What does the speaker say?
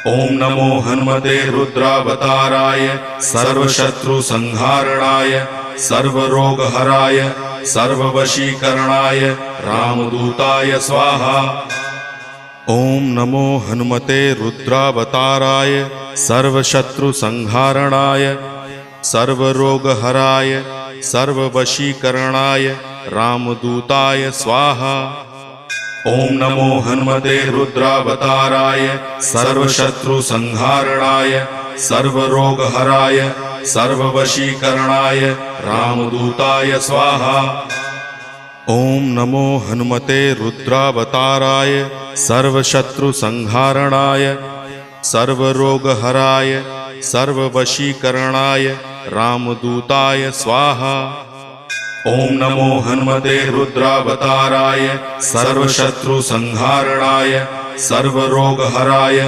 ओम नमो हनुमते रुद्रावताराय सर्वशत्रुसंहारणाय सर्वरोगहराय सर्ववशीकरणाय रामदूताय स्वाहा। ओम नमो हनुमते रुद्रावताराय सर्वशत्रुसंहारणाय सर्वरोगहराय सर्ववशीकरणाय रामदूताय स्वाहा। ओम नमो हनुमते रुद्रावताराय सर्वशत्रुसंहारणाय सर्वरोगहराय सर्ववशीकरणाय रामदूताय स्वाहा। ओम नमो हनुमते रुद्रावताराय सर्वशत्रुसंहारणाय सर्वरोगहराय सर्ववशीकरणाय रामदूताय स्वाहा। ओम नमो हनुमते रुद्रावताराय सर्वशत्रुसंहारणाय सर्वरोगहराय